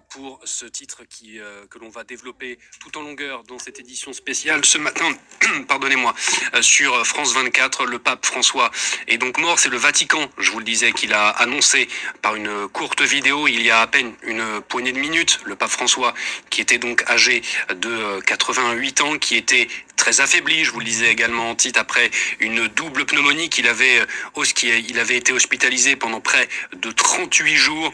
pour ce titre que l'on va développer tout en longueur dans cette édition spéciale ce matin, pardonnez-moi, sur France 24. Le pape François est donc mort. C'est le Vatican, je vous le disais, qu'il a annoncé par une courte vidéo il y a à peine une poignée de minutes. Le pape François, qui était donc âgé de 88 ans, qui était très affaibli, je vous le disais également en titre, après une double pneumonie il avait été hospitalisé pendant près de 38 jours.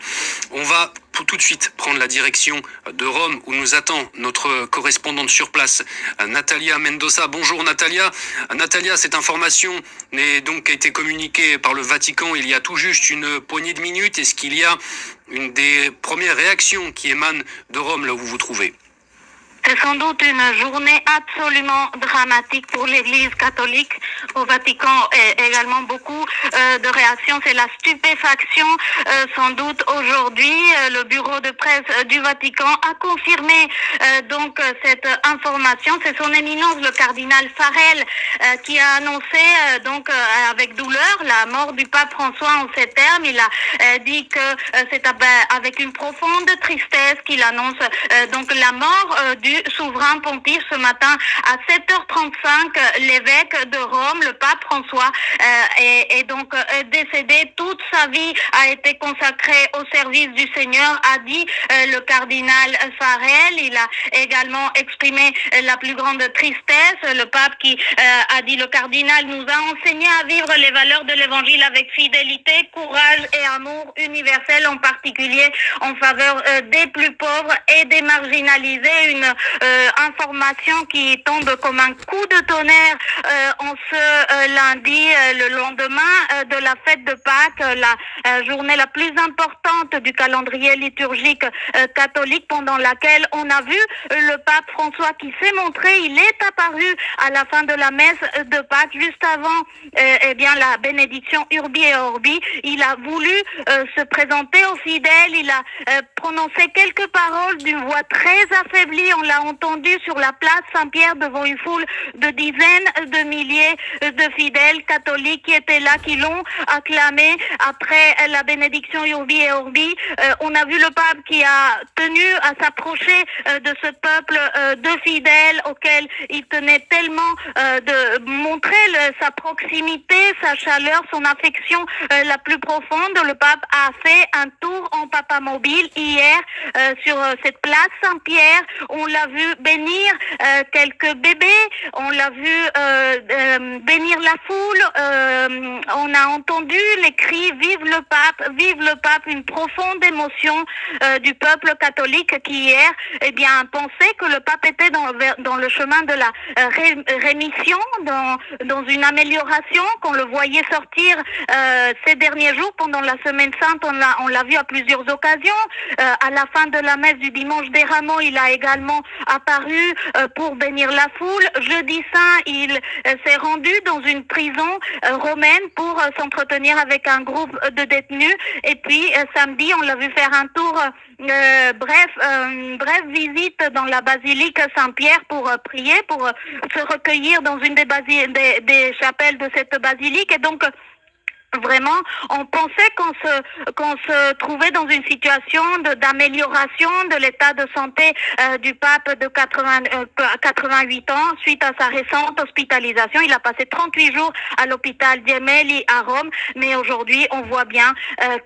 On va tout de suite prendre la direction de Rome où nous attend notre correspondante sur place, Natalia Mendoza. Bonjour Natalia. Natalia, cette information a été communiquée par le Vatican il y a tout juste une poignée de minutes. Est-ce qu'il y a une des premières réactions qui émanent de Rome, là où vous vous trouvez ? C'est sans doute une journée absolument dramatique pour l'Église catholique au Vatican et également beaucoup de réactions. C'est la stupéfaction. Sans doute aujourd'hui, le bureau de presse du Vatican a confirmé donc cette information. C'est son éminence, le cardinal Farrell, qui a annoncé donc avec douleur la mort du pape François en ces termes. Il a dit que c'est avec une profonde tristesse qu'il annonce donc la mort du souverain pontife. Ce matin à 7h35, l'évêque de Rome, le pape François, est donc décédé. Toute sa vie a été consacrée au service du Seigneur, a dit le cardinal Farrell. Il a également exprimé la plus grande tristesse. Le pape qui a dit, le cardinal nous a enseigné à vivre les valeurs de l'évangile avec fidélité, courage et amour universel, en particulier en faveur des plus pauvres et des marginalisés. Une information qui tombe comme un coup de tonnerre en ce lundi, le lendemain de la fête de Pâques, la journée la plus importante du calendrier liturgique catholique, pendant laquelle on a vu le pape François qui s'est montré. Il est apparu à la fin de la messe de Pâques, juste avant la bénédiction Urbi et Orbi. Il a voulu se présenter aux fidèles. Il a prononcé quelques paroles d'une voix très affaiblie. On l'a entendu sur la place Saint-Pierre devant une foule de dizaines de milliers de fidèles catholiques qui étaient là, qui l'ont acclamé après la bénédiction Urbi et Orbi. On a vu le pape qui a tenu à s'approcher de ce peuple de fidèles auquel il tenait tellement de montrer sa proximité, sa chaleur, son affection la plus profonde. Le pape a fait un tour en papamobile hier sur cette place Saint-Pierre. On l'a vu bénir quelques bébés, on l'a vu bénir la foule, on a entendu les cris vive le pape, une profonde émotion du peuple catholique qui hier pensait que le pape était dans le chemin de la rémission, dans une amélioration, qu'on le voyait sortir ces derniers jours pendant la Semaine Sainte. On l'a vu à plusieurs occasions. À la fin de la messe du dimanche des Rameaux, il a également apparu pour bénir la foule. Jeudi Saint, il s'est rendu dans une prison romaine pour s'entretenir avec un groupe de détenus. Et puis samedi, on l'a vu faire un tour, bref visite dans la basilique Saint-Pierre pour prier, pour se recueillir dans une des chapelles de cette basilique. Et donc vraiment, on pensait qu'on se trouvait dans une situation d'amélioration de l'état de santé du pape de 88 ans suite à sa récente hospitalisation. Il a passé 38 jours à l'hôpital Gemelli à Rome, mais aujourd'hui, on voit bien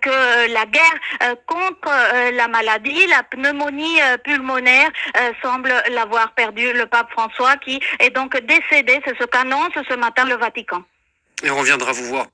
que la guerre contre la maladie, la pneumonie pulmonaire, semble l'avoir perdu. Le pape François qui est donc décédé. C'est ce qu'annonce ce matin le Vatican. Et on reviendra vous voir